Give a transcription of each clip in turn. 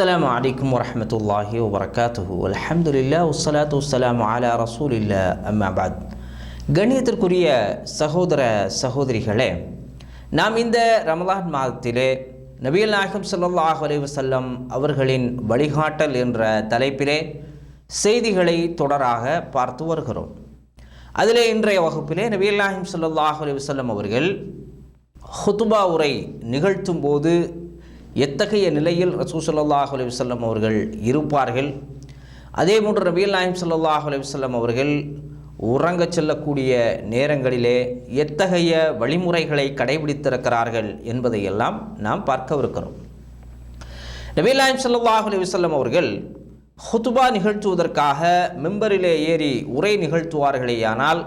அஸ்ஸலாமு அலைக்கும் வரஹ்மத்துல்லாஹி வபரகாத்துஹு. அல்ஹம்துலில்லாஹ் வஸ்ஸலாத்து வஸ்ஸலாமு அலா ரசூலில்லாஹ். அம்மா பஅத். கண்ணியத்திற்குரிய சகோதர சகோதரிகளே, நாம் இந்த ரமலான் மாதத்திலே நபிகள் நாயகம் ஸல்லல்லாஹு அலைஹி வஸல்லம் அவர்களின் வழிகாட்டல் என்ற தலைப்பிலே செய்திகளை தொடராக பார்த்து வருகிறோம். அதிலே இன்றைய வகுப்பிலே நபிகள் நாயகம் ஸல்லல்லாஹு அலைஹி வஸல்லம் அவர்கள் ஹுத்பா உரை நிகழ்த்தும் போது எத்தகைய நிலையில் ரசூல் ஸல்லல்லாஹு அலைஹி வஸல்லம் அவர்கள் இருப்பார்கள், அதேபோன்று நபிகள் நாயகம் ஸல்லல்லாஹு அலைஹி வஸல்லம் அவர்கள் உறங்கச் செல்லக்கூடிய நேரங்களிலே எத்தகைய வழிமுறைகளை கடைபிடித்திருக்கிறார்கள் என்பதையெல்லாம் நாம் பார்க்கவிருக்கிறோம். நபிகள் நாயகம் ஸல்லல்லாஹு அலைஹி வஸல்லம் அவர்கள் ஹுத்பா நிகழ்த்துவதற்காக மிம்பரிலே ஏறி உரை நிகழ்த்துவார்களேயானால்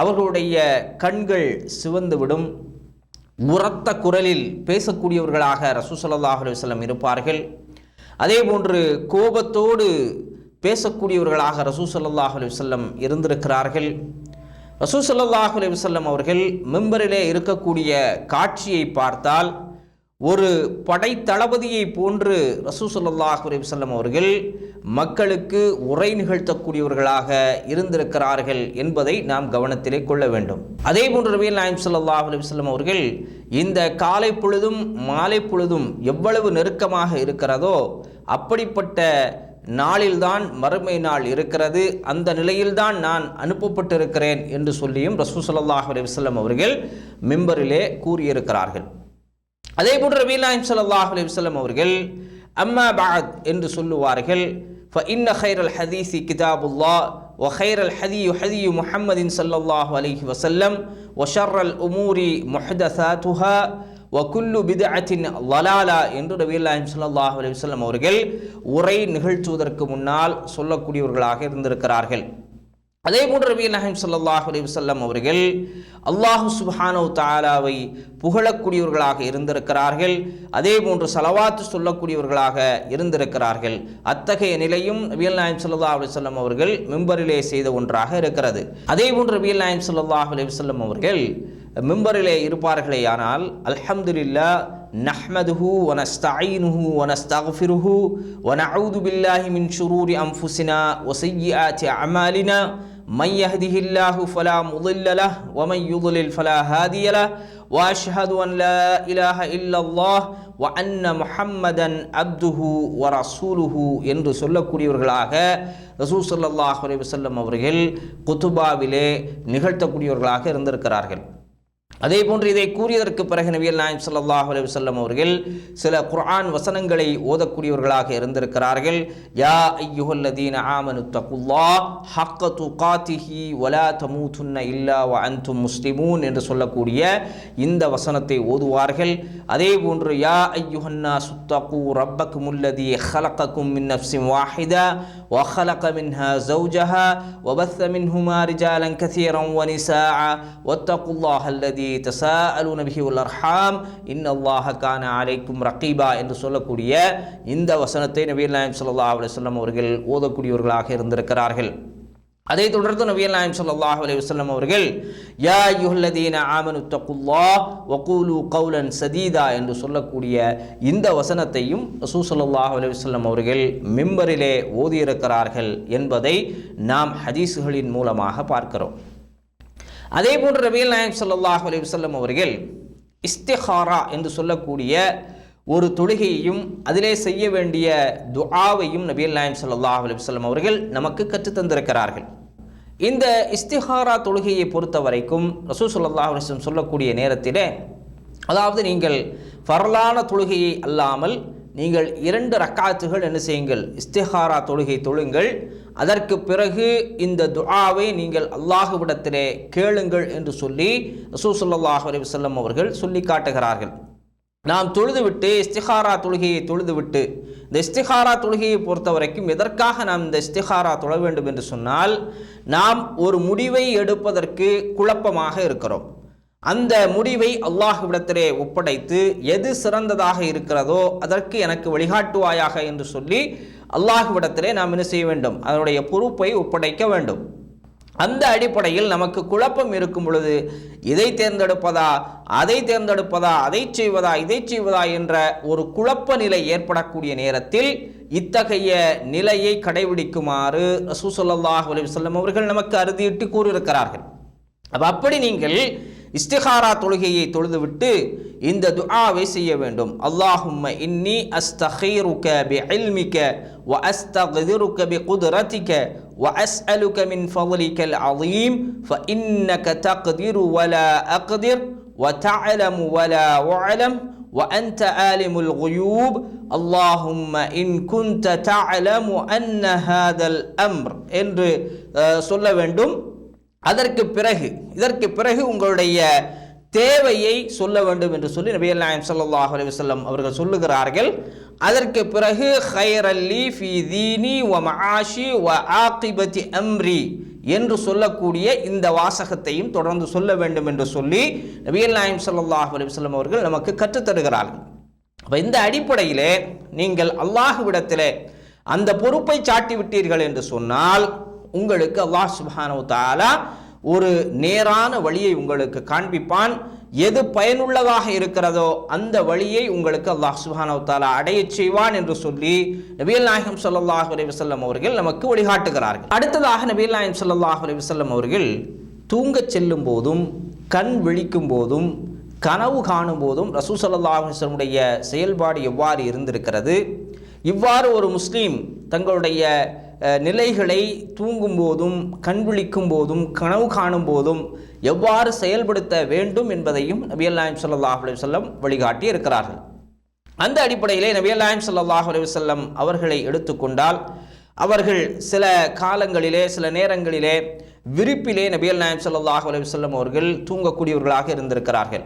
அவர்களுடைய கண்கள் சிவந்துவிடும். உரத்த குரலில் பேசக்கூடியவர்களாக ரசூல் ஸல்லல்லாஹு அலைஹி வஸல்லம் இருப்பார்கள். அதேபோன்று கோபத்தோடு பேசக்கூடியவர்களாக ரசூல் ஸல்லல்லாஹு அலைஹி வஸல்லம் இருந்திருக்கிறார்கள். ரசூல் ஸல்லல்லாஹு அலைஹி வஸல்லம் அவர்கள் மிம்பரிலே இருக்கக்கூடிய காட்சியை பார்த்தால் ஒரு படை தளபதியை போன்று ரசூல் ஸல்லல்லாஹு அலைஹி வஸல்லம் அவர்கள் மக்களுக்கு உரை நிகழ்த்தக்கூடியவர்களாக இருந்திருக்கிறார்கள் என்பதை நாம் கவனத்திலே கொள்ள வேண்டும். அதே போன்று நபிகள் நாயகம் ஸல்லல்லாஹு அலைஹி வஸல்லம் அவர்கள் இந்த காலை பொழுதும் மாலை பொழுதும் எவ்வளவு நெருக்கமாக இருக்கிறதோ அப்படிப்பட்ட நாளில்தான் மறுமை நாள் இருக்கிறது, அந்த நிலையில்தான் நான் அனுப்பப்பட்டிருக்கிறேன் என்று சொல்லியும் ரசூல் ஸல்லல்லாஹு அலைஹி வஸல்லம் அவர்கள் மிம்பரிலே கூறியிருக்கிறார்கள். அதே போன்று நபிகள் நாயகம் ஸல்லல்லாஹு அலைஹி வஸல்லம் அவர்கள் அம்மா பஅத் என்று சொல்லுவார்கள். فإن خير الحديث كتاب الله وخير الهدي هدي محمد صلى الله عليه وسلم وشر الأمور محدثاتها وكل بدعة ضلالة என்று நபிகள் நாயகம் ஸல்லல்லாஹு அலைஹி வஸல்லம் அவர்கள் உரை நிகழ்த்துவதற்கு முன்னால் சொல்லக்கூடியவர்களாக இருந்திருக்கிறார்கள். அதே போன்று நபிகள் நாயகம் ஸல்லல்லாஹு அலைஹி வஸல்லம் அவர்கள் அல்லாஹ் சுப்ஹானஹு தஆலாவை புகழக்கூடியவர்களாக இருந்திருக்கிறார்கள். அதே போன்று ஸலவாத்து சொல்லக்கூடியவர்களாக இருந்திருக்கிறார்கள். அத்தகைய நிலையும் நபிகள் நாயகம் ஸல்லல்லாஹு அலைஹி வஸல்லம் அவர்கள் மிம்பரிலே செய்த ஒன்றாக இருக்கிறது. அதே போன்று நபிகள் நாயகம் ஸல்லல்லாஹு அலைஹி வஸல்லம் அவர்கள் மிம்பரிலே இருப்பார்களேயானால் அல்ஹம்துலில்லாஹ் நஹ்மதுஹு வ நஸ்தஈனுஹு வ நஸ்தக்ஃபிருஹு வ நஊது பில்லாஹி மின் ஷுரூரி அன்ஃபுஸினா வ ஸய்யிஆத்தி அமாலினா மன் யஹ்திஹில்லாஹு ஃபலா முضில்ல லஹு வ மன் யுضலில் ஃபலா ஹாதிய லஹு வ அஷ்ஹது அன் லா இலாஹ இல்லல்லாஹ் வ அன்ன முஹம்மதன் அப்துஹு வ ரசூலுஹு என்று சொல்லக்கூடியவர்களாக ரசூல் ஸல்லல்லாஹு அலைஹி வஸல்லம் அவர்கள் குதுபாவிலே நிகழ்த்தக்கூடியவர்களாக இருந்திருக்கிறார்கள். அதே போன்று இதை கூறியதற்கு பிறகு நபிகள் நாயகம் ஸல்லல்லாஹு அலைஹி வஸல்லம் அவர்கள் சில குர்ஆன் வசனங்களை ஓதக்கூடியவர்களாக இருந்திருக்கிறார்கள். யா அய்யுஹல்லதீன ஆமனு தகுல்லாஹ் ஹக்க துகாத்திஹி வலா தமூதுன்ன இல்லா வ அன்தும் முஸ்லிமூன் என்று சொல்லக்கூடிய இந்த வசனத்தை ஓதுவார்கள். அதே போன்று யா அய்யுஹன்னாஸ் தகு ரப்பக்குமுல்லதீ ஹலகக்கும் மின் நஃப்ஸின் வாஹிதா வ ஹலக மின்ஹா ஸௌஜஹா வ பஸ்ஸ மின்ஹுமா ரிஜாலன் கஸீரன் வ நிஸாஅ வத்தகுல்லாஹ அல்லதீ தஸாஅலூன பிஹி வல் அர்ஹாம் இன்னல்லாஹ கான அலைக்கும் ரகீபா என்று சொல்லக்கூடிய இந்த வசனத்தை நபிகள் நாயகம் ஸல்லல்லாஹு அலைஹி வஸல்லம் அவர்கள் ஓதக்கூடியவர்களாக இருந்திருக்கிறார்கள். அதைத் தொடர்ந்து நபிகள் நாயகம் ஸல்லல்லாஹு அலைஹி வஸல்லம் அவர்கள் யா அய்யுஹல்லதீன ஆமனு தகுல்லாஹ் வ கூலு கௌலன் சதீதா என்று சொல்லக்கூடிய இந்த வசனத்தையும் ரசூல் ஸல்லல்லாஹு அலைஹி வஸல்லம் அவர்கள் மிம்பரிலே ஓதியிருக்கிறார்கள் என்பதை நாம் ஹதீஸ்களின் மூலமாக பார்க்கிறோம். அதே போன்று நபிகள் நாயகம் ஸல்லல்லாஹு அலைஹி வஸல்லம் அவர்கள் இஸ்திகாரா என்று சொல்லக்கூடிய ஒரு தொழுகையையும் அதிலே செய்ய வேண்டிய துஆவையும் நபிகள் நாயகம் ஸல்லல்லாஹு அலைஹி வஸல்லம் அவர்கள் நமக்கு கற்றுத் தந்திருக்கிறார்கள். இந்த இஸ்திகாரா தொழுகையை பொறுத்த வரைக்கும் ரசூல் ஸல்லல்லாஹு அலைஹி வஸல்லம் சொல்லக்கூடிய நேரத்திலே, அதாவது நீங்கள் ஃபர்லான தொழுகையை அல்லாமல் நீங்கள் 2 ரக்காத்துகள் என்ன செய்யுங்கள், இஸ்திகாரா தொழுகை தொழுங்கள். அதற்கு பிறகு இந்த துஆவை நீங்கள் அல்லாஹ்விடத்திலே கேளுங்கள் என்று சொல்லி ரசூல் ஸல்லல்லாஹு அலைஹி வஸல்லம் அவர்கள் சொல்லி காட்டுகிறார்கள். நாம் தொழுதுவிட்டு இஸ்திகாரா தொழுகையை தொழுதுவிட்டு, இந்த இஸ்திகாரா தொழுகையை பொறுத்த வரைக்கும் எதற்காக நாம் இந்த இஸ்திகாரா தொழ வேண்டும் என்று சொன்னால், நாம் ஒரு முடிவை எடுப்பதற்கு குழப்பமாக இருக்கிறோம். அந்த முடிவை அல்லாஹ்விடத்திலே ஒப்படைத்து எது சிறந்ததாக இருக்கிறதோ அதற்கு எனக்கு வழிகாட்டுவாயாக என்று சொல்லி அல்லாஹ்விடத்திலே நாம் என்ன செய்ய வேண்டும், அதனுடைய பொறுப்பை ஒப்படைக்க வேண்டும். அந்த அடிப்படையில் நமக்கு குழப்பம் இருக்கும் பொழுது இதை தேர்ந்தெடுப்பதா, அதை தேர்ந்தெடுப்பதா, அதை செய்வதா, இதை செய்வதா என்ற ஒரு குழப்ப நிலை ஏற்படக்கூடிய நேரத்தில் இத்தகைய நிலையை கடைபிடிக்குமாறு ரசூல் ஸல்லல்லாஹு அலைஹி வஸல்லம் அவர்கள் நமக்கு அறுதியிட்டு கூறியிருக்கிறார்கள். அப்படி நீங்கள் இஸ்திகாரா தொழுகையை தொழுதுவிட்டு இந்த துஆவை செய்ய வேண்டும். அல்லாஹும்ம இன்னி அஸ்தகீருக பிஇல்மிக வ அஸ்தக்திருக பிகுத்ரதிக வ அஸ்அலுக மின் ஃபضلிகல் அஸீம் ஃபஇன்னக தக்திரு வலா அக்திர் வ தஅலமு வலா உஅலம் வ அன்த ஆலிமுல் குயூப் அல்லாஹும்ம இன் குன்த தஅலமு அன்ன ஹாதல் அம்ர் என்று சொல்ல வேண்டும். இதற்கு பிறகு உங்களுடைய தேவையை சொல்ல வேண்டும் என்று சொல்லி நபிகள் நாயகம் ஸல்லல்லாஹு அலைஹி வஸல்லம் அவர்கள் சொல்லுகிறார்கள். அதற்கு பிறகு ஹைரல்லி ஃபீ தீனி வ மஆஷி வ ஆகிபதி அம்ரி என்று சொல்லக்கூடிய இந்த வாசகத்தையும் தொடர்ந்து சொல்ல வேண்டும் என்று சொல்லி நபிகள் நாயகம் ஸல்லல்லாஹு அலைஹி வஸல்லம் அவர்கள் நமக்கு கற்றுத் தருகிறார்கள். அப்போ இந்த அடிப்படையிலே நீங்கள் அல்லாஹ்விடத்திலே அந்த பொறுப்பை சாட்டி விட்டீர்கள் என்று சொன்னால் உங்களுக்கு அல்லாஹ் சுப்ஹானஹு வ தஆலா ஒரு நேரான வழியை உங்களுக்கு காண்பிப்பான். எது பயனுள்ளதாக இருக்கிறதோ அந்த வழியை உங்களுக்கு அல்லாஹ் சுப்ஹானஹு வ தஆலா அடையச் செய்வான் என்று சொல்லி நபிகள் நாயகம் ஸல்லல்லாஹு அலைஹி வஸல்லம் அவர்கள் நமக்கு வழிகாட்டுகிறார்கள். அடுத்ததாக நபிகள் நாயகம் ஸல்லல்லாஹு அலைஹி வஸல்லம் அவர்கள் தூங்கச் செல்லும் போதும் கண் விழிக்கும் போதும் கனவு காணும் போதும் ரசூல் ஸல்லல்லாஹு அலைஹி வஸல்லம் உடைய செயல்பாடு எவ்வாறு இருந்திருக்கிறது, இவ்வாறு ஒரு முஸ்லீம் தங்களுடைய நிலைகளை தூங்கும் போதும் கண் விழிக்கும் போதும் கனவு காணும் போதும் எவ்வாறு செயல்படுத்த வேண்டும் என்பதையும் நபிகள் நாயகம் ஸல்லல்லாஹு அலைஹி வஸல்லம் வழிகாட்டி இருக்கிறார்கள். அந்த அடிப்படையிலே நபிகள் நாயகம் ஸல்லல்லாஹு அலைஹி வஸல்லம் அவர்களை எடுத்துக்கொண்டால் அவர்கள் சில காலங்களிலே சில நேரங்களிலே விரிப்பிலே நபிகள் நாயகம் ஸல்லல்லாஹு அலைஹி வஸல்லம் அவர்கள் தூங்கக்கூடியவர்களாக இருந்திருக்கிறார்கள்.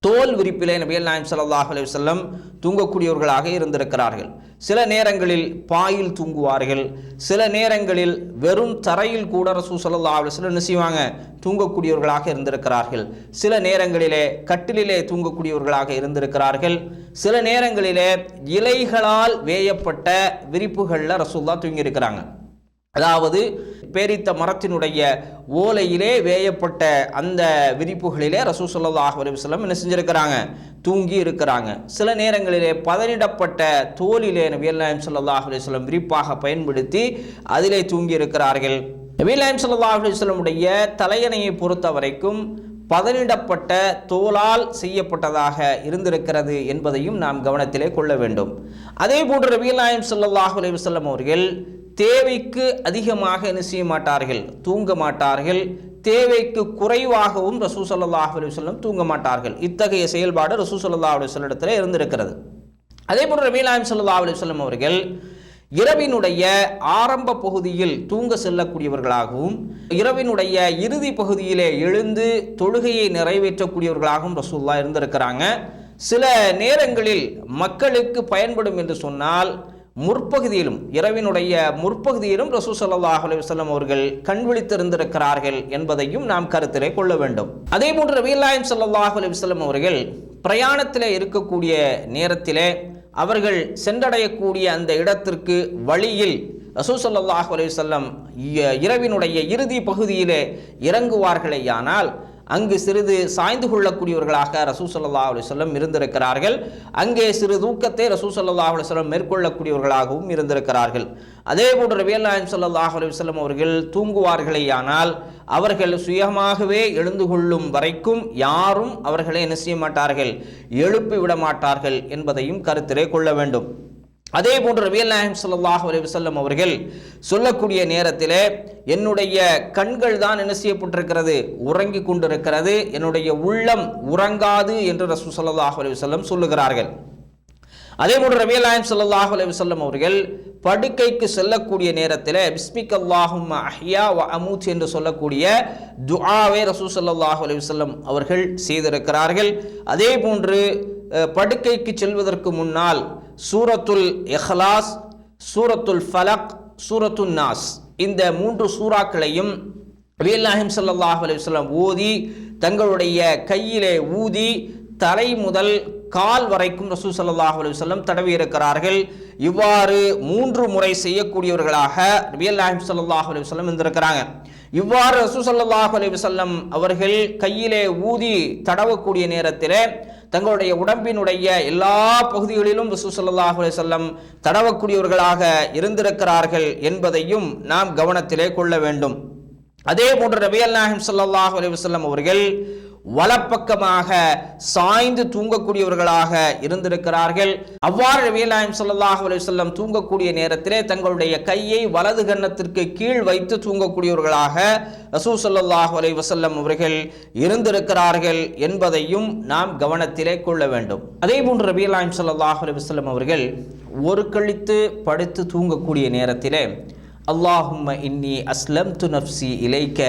தோல் விரிப்பிலே நபிகள் நாயகம் ஸல்லல்லாஹு அலைஹி வஸல்லம் தூங்கக்கூடியவர்களாக இருந்திருக்கிறார்கள். சில நேரங்களில் பாயில் தூங்குவார்கள், சில நேரங்களில் வெறும் தரையில் கூட ரசூல் ஸல்லல்லாஹு அலைஹி வஸல்லம் என்ன செய்வாங்க, தூங்கக்கூடியவர்களாக இருந்திருக்கிறார்கள். சில நேரங்களிலே கட்டிலே தூங்கக்கூடியவர்களாக இருந்திருக்கிறார்கள். சில நேரங்களிலே இலைகளால் வேயப்பட்ட விரிப்புகளில் ரசூலுல்லாஹ் தூங்கியிருக்கிறாங்க. அதாவது பேரித்த மரத்தினுடைய ஓலையிலே வேயப்பட்ட அந்த விரிப்புகளிலே ரசூல் ஸல்லல்லாஹு அலைஹி வஸல்லம் என்ன செஞ்சிருக்கிறாங்க, தூங்கி இருக்கிறாங்க. சில நேரங்களிலே பதனிடப்பட்ட தோலிலே நபிகள் நாயகம் ஸல்லல்லாஹு அலைஹி வஸல்லம் விரிப்பாக பயன்படுத்தி அதிலே தூங்கி இருக்கிறார்கள். நபிகள் நாயகம் ஸல்லல்லாஹு அலைஹி வஸல்லம் உடைய தலையணையை பொறுத்த வரைக்கும் பதனிடப்பட்ட தோலால் செய்யப்பட்டதாக இருந்திருக்கிறது என்பதையும் நாம் கவனத்திலே கொள்ள வேண்டும். அதே போன்று நபிகள் நாயகம் ஸல்லல்லாஹு அலைஹி வஸல்லம் அவர்கள் தேவைக்கு அதிகமாக என்ன செய்ய மாட்டார்கள், தூங்க மாட்டார்கள். தேவைக்கு குறைவாகவும் ரசூல் ஸல்லல்லாஹு அலைஹி வஸல்லம் தூங்க மாட்டார்கள். இத்தகைய செயல்பாடு ரசூல் ஸல்லல்லாஹு அலைஹி வஸல்லம் இடத்துல இருந்திருக்கிறது. அதே போன்று நபிகள் நாயகம் ஸல்லல்லாஹு அலைஹி வஸல்லம் அவர்கள் இரவினுடைய ஆரம்ப பகுதியில் தூங்க செல்லக்கூடியவர்களாகவும் இரவினுடைய இறுதி பகுதியிலே எழுந்து தொழுகையை நிறைவேற்றக்கூடியவர்களாகவும் ரசூலுல்லாஹ் இருந்திருக்கிறாங்க. சில நேரங்களில் மக்களுக்கு பயன்படும் என்று சொன்னால் முற்பகுதியிலும் இரவினுடைய முற்பகுதியிலும் ரசூல் ஸல்லல்லாஹு அலைஹி வஸல்லம் அவர்கள் கண் விழித்திருந்திருக்கிறார்கள் என்பதையும் நாம் கருத்திலே கொள்ள வேண்டும். அதே போன்று நபிகள் நாயகம் ஸல்லல்லாஹு அலைஹி வஸல்லம் அவர்கள் பிரயாணத்திலே இருக்கக்கூடிய நேரத்திலே அவர்கள் சென்றடையக்கூடிய அந்த இடத்திற்கு வழியில் ரசூல் ஸல்லல்லாஹு அலைஹி வஸல்லம் இரவினுடைய இறுதி பகுதியிலே இறங்குவார்களேயானால் அங்கு சிறிது சாய்ந்து கொள்ளக்கூடியவர்களாக ரசூல் ஸல்லல்லாஹு அலைஹி வஸல்லம் இருந்திருக்கிறார்கள். அங்கே சிறு தூக்கத்தை ரசூல் ஸல்லல்லாஹு அலைஹி வஸல்லம் மேற்கொள்ளக்கூடியவர்களாகவும் இருந்திருக்கிறார்கள். அதே போன்று நபிகள் நாயகம் ஸல்லல்லாஹு அலைஹி வஸல்லம் அவர்கள் தூங்குவார்களேயானால் அவர்கள் சுயமாகவே எழுந்து கொள்ளும் வரைக்கும் யாரும் அவர்களை என்ன செய்ய மாட்டார்கள், எழுப்பி விட மாட்டார்கள் என்பதையும் கருத்திலே கொள்ள வேண்டும். அதே போன்று நபிகள் நாயகம் ஸல்லல்லாஹு அலைஹி வஸல்லம் அவர்கள் சொல்லக்கூடிய நேரத்திலே என்னுடைய கண்கள் தான் என்ன செய்யப்பட்டிருக்கிறது, உறங்கி கொண்டிருக்கிறது, என்னுடைய உள்ளம் உறங்காது என்று ரசூல் ஸல்லல்லாஹு அலைஹி வஸல்லம் சொல்லுகிறார்கள். அதே போன்று நபிகள் நாயகம் ஸல்லல்லாஹு அலைஹி வஸல்லம் அவர்கள் படுக்கைக்கு செல்லக்கூடிய நேரத்தில் பிஸ்மிக அல்லாஹும்ம அஹ்யா வ அமூத் என்று சொல்லக்கூடிய துஆவை ரசூல் ஸல்லல்லாஹு அலைஹி வஸல்லம் அவர்கள் செய்திருக்கிறார்கள். அதே போன்று படுக்கைக்கு செல்வதற்கு முன்னால் சூரத்துல் இஹ்லாஸ், சூரத்துல் ஃபலக், சூரத்துன் நாஸ் இந்த 3 சூறாக்களையும் நபிகள் நாயகம் ஸல்லல்லாஹு அலைஹி வஸல்லம் ஓதி தங்களுடைய கையிலே ஊதி தலை முதல் கால் வரைக்கும் ரசூல் ஸல்லல்லாஹு அலைஹி வஸல்லம் தடவி இருக்கிறார்கள். இவ்வாறு 3 முறை செய்யக்கூடியவர்களாக நபிகள் நாயகம் ஸல்லல்லாஹு அலைஹி வஸல்லம் இருந்திருக்கிறாங்க. இவ்வாறு ரசூல் ஸல்லல்லாஹு அலைஹி வஸல்லம் அவர்கள் கையிலே ஊதி தடவக்கூடிய நேரத்திலே தங்களுடைய உடம்பினுடைய எல்லா பகுதிகளிலும் ரசூல் ஸல்லல்லாஹு அலைஹி வஸல்லம் தடவக்கூடியவர்களாக இருந்திருக்கிறார்கள் என்பதையும் நாம் கவனத்திலே கொள்ள வேண்டும். அதே போன்று நபிகள் நாயகம் ஸல்லல்லாஹு அலைஹி வஸல்லம் அவர்கள் வலப்பக்கமாக சாய்ந்து தூங்கக்கூடியவர்களாக இருந்திருக்கிறார்கள். அவ்வாறு நபிகள் நாயகம் ஸல்லல்லாஹு அலைஹி வஸல்லம் தூங்கக்கூடிய நேரத்திலே தங்களுடைய கையை வலது கன்னத்திற்கு கீழ் வைத்து தூங்கக்கூடியவர்களாக ரசூல் ஸல்லல்லாஹு அலைஹி வஸல்லம் அவர்கள் இருந்திருக்கிறார்கள் என்பதையும் நாம் கவனத்திலே கொள்ள வேண்டும். அதே போன்று நபிகள் நாயகம் ஸல்லல்லாஹு அலைஹி வஸல்லம் அவர்கள் ஒரு கழித்து படுத்து தூங்கக்கூடிய நேரத்திலே அல்லாஹும்ம இன்னி அஸ்லம்து நஃப்ஸி இலைக்க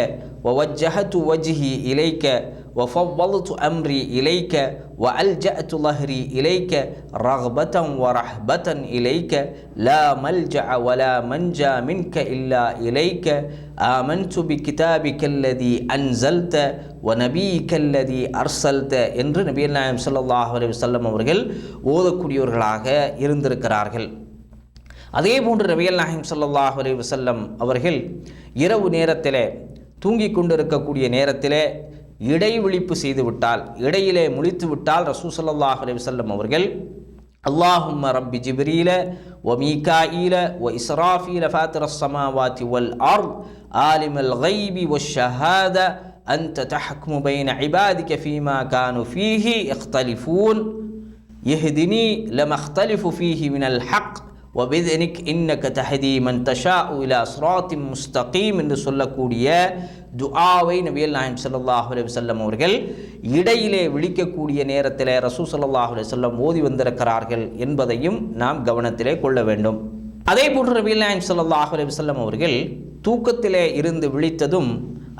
வவஜ்ஜஹது வஜ்ஹி இலைக்க வஃபவ்வல்து அம்ரி இலைக்க வஅல்ஜஅது லஹ்ரி இலைக்க ரக்பதன் வரஹ்பதன் இலைக்க லா மல்ஜஅ வலா மன்ஜா மின்க இல்லா இலைக்க ஆமன்து பிகிதாபிக அல்லதி அன்ஸல்த வநபியிக அல்லதி அர்ஸல்த என்று நபிகள் நாயகம் ஸல்லல்லாஹு அலைஹி வஸல்லம் அவர்கள் ஓதக்கூடியவர்களாக இருந்திருக்கிறார்கள். அதே போன்று நபிகள் நாயகம் ஸல்லல்லாஹு அலைஹி வஸல்லம் அவர்கள் இரவு நேரத்திலே தூங்கிக் கொண்டிருக்கக்கூடிய நேரத்திலே இடைவிழிப்பு செய்துவிட்டால், இடையிலே முழித்து விட்டால் ரசூல் ஸல்லல்லாஹு அலைஹி வஸல்லம் அவர்கள் அல்லாஹும்ம ரப்பி ஜிப்ரீல வ மீகாஈல வ இஸ்ராஃபீல ஃபாத்திரஸ் ஸமாவாதி வல் அர்த் ஆலிமல் கைபி வஷ்ஷஹாத அன்த தஹ்குமு பைன இபாதிக ஃபீமா கானு ஃபீஹி இக்தலிஃபூன் யஹ்தினி லமா இக்தலிஃபு ஃபீஹி மினல் ஹக் வபித்னிக் இன்னக தஹதி மன் தஷாஉ இலா ஸிராத்தின் முஸ்தகீம் என்று சொல்லக்கூடிய துஆவை நபிகள் நாயகம் ஸல்லல்லாஹு அலைஹி வஸல்லம் அவர்கள் இடையிலே விழிக்கக்கூடிய நேரத்திலே ரசூல் ஸல்லல்லாஹு அலைஹி வஸல்லம் ஓதி வந்திருக்கிறார்கள் என்பதையும் நாம் கவனத்திலே கொள்ள வேண்டும். அதே போன்று நபிகள் நாயகம் ஸல்லல்லாஹு அலைஹி வஸல்லம் அவர்கள் தூக்கத்திலே இருந்து விழித்ததும்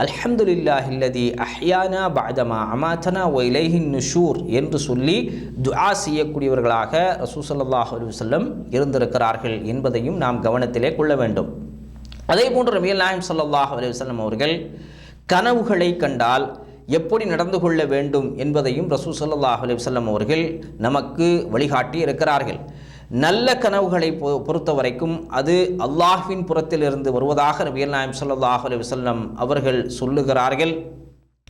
அல்ஹம்துலில்லாஹில்லதி அஹ்யானா பஅதமா அமாதனா வ இலைஹின் நுஷூர் என்று சொல்லி துஆ செய்யக்கூடியவர்களாக ரசூல் ஸல்லல்லாஹு அலைஹி வஸல்லம் இருந்திருக்கிறார்கள் என்பதையும் நாம் கவனத்திலே கொள்ள வேண்டும். அதே போன்று நபிகள் நாயகம் ஸல்லல்லாஹு அலைஹி வஸல்லம் அவர்கள் கனவுகளை கண்டால் எப்படி நடந்து கொள்ள வேண்டும் என்பதையும் ரசூல் ஸல்லல்லாஹு அலைஹி வஸல்லம் அவர்கள் நமக்கு வழிகாட்டி இருக்கிறார்கள். நல்ல கனவுகளை பொறுத்த வரைக்கும் அது அல்லாஹ்வின் புறத்திலிருந்து வருவதாக நபிகள் நாயகம் ஸல்லல்லாஹு அலைஹி வஸல்லம் அவர்கள் சொல்லுகிறார்கள்.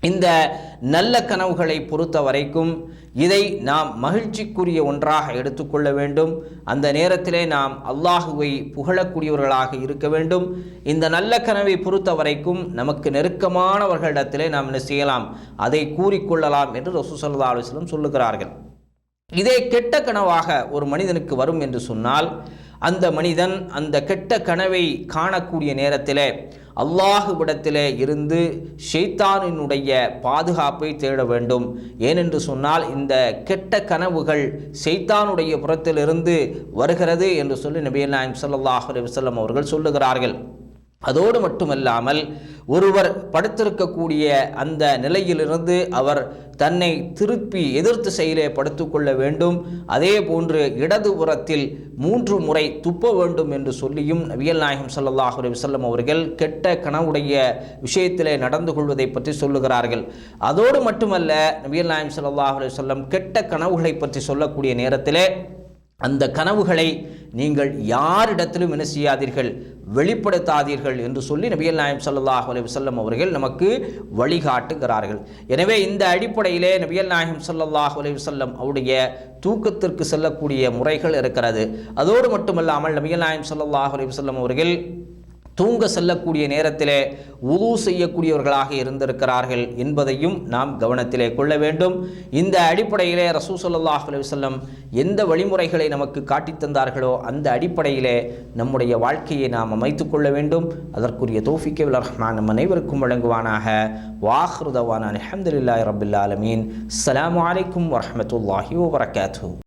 இந்த நல்ல கனவுகளை பொறுத்த வரைக்கும் இதை நாம் மகிழ்ச்சிக்குரிய ஒன்றாக எடுத்துக்கொள்ள வேண்டும். அந்த நேரத்திலே நாம் அல்லாஹுவை புகழக்கூடியவர்களாக இருக்க வேண்டும். இந்த நல்ல கனவை பொறுத்த வரைக்கும் நமக்கு நெருக்கமானவர்களிடத்திலே நாம் என்ன செய்யலாம், அதை கூறிக்கொள்ளலாம் என்று ரசூல் ஸல்லல்லாஹு அலைஹி வஸல்லம் சொல்லுகிறார்கள். இதே கெட்ட கனவாக ஒரு மனிதனுக்கு வரும் என்று சொன்னால் அந்த மனிதன் அந்த கெட்ட கனவை காணக்கூடிய நேரத்திலே அல்லாஹுவிடத்திலே இருந்து ஷைத்தானினுடைய பாதுகாப்பை தேட வேண்டும். ஏனென்று சொன்னால் இந்த கெட்ட கனவுகள் ஷைத்தானுடைய புறத்திலிருந்து வருகிறது என்று சொல்லி நபிகள் நாயகம் ஸல்லல்லாஹு அலைஹி வஸல்லம் அவர்கள் சொல்லுகிறார்கள். அதோடு மட்டுமல்லாமல் ஒருவர் படுத்திருக்கக்கூடிய அந்த நிலையிலிருந்து அவர் தன்னை திருப்பி எதிர்த்து செயலே படுத்துக்கொள்ள வேண்டும். அதே போன்று இடது புறத்தில் 3 முறை துப்ப வேண்டும் என்று சொல்லியும் நபிகள் நாயகம் ஸல்லல்லாஹு அலைஹி வஸல்லம் அவர்கள் கெட்ட கனவுடைய விஷயத்திலே நடந்து கொள்வதை பற்றி சொல்லுகிறார்கள். அதோடு மட்டுமல்ல, நபிகள் நாயகம் ஸல்லல்லாஹு அலைஹி வஸல்லம் கெட்ட கனவுகளை பற்றி சொல்லக்கூடிய நேரத்திலே அந்த கனவுகளை நீங்கள் யாரிடத்திலும் என்ன செய்யாதீர்கள், வெளிப்படுத்தாதீர்கள் என்று சொல்லி நபிகள் நாயகம் ஸல்லல்லாஹு அலைஹி வஸல்லம் அவர்கள் நமக்கு வழிகாட்டுகிறார்கள். எனவே இந்த அடிப்படையிலே நபிகள் நாயகம் ஸல்லல்லாஹு அலைஹி வஸல்லம் அவருடைய தூக்கத்திற்கு செல்லக்கூடிய முறைகள் இருக்கிறது. அதோடு மட்டுமல்லாமல் நபிகள் நாயகம் ஸல்லல்லாஹு அலைஹி வஸல்லம் அவர்கள் தூங்க செல்லக்கூடிய நேரத்திலே உது செய்யக்கூடியவர்களாக இருந்திருக்கிறார்கள் என்பதையும் நாம் கவனத்திலே கொள்ள வேண்டும். இந்த அடிப்படையிலே ரசூல் ஸல்லல்லாஹு அலைஹி வஸல்லம் எந்த வழிமுறைகளை நமக்கு காட்டித் தந்தார்களோ அந்த அடிப்படையிலே நம்முடைய வாழ்க்கையை நாம் அமைத்துக் கொள்ள வேண்டும். அதற்குரிய தௌஃபீக்கை ரஹ்மான் நம் அனைவருக்கும் வழங்குவானாக. வாஹிரு தவானா அல்ஹம்துலில்லாஹி ரப்பில் ஆலமீன். அஸ்ஸலாமு அலைக்கும் வரஹ்மத்துல்லாஹி வபரகாத்துஹு.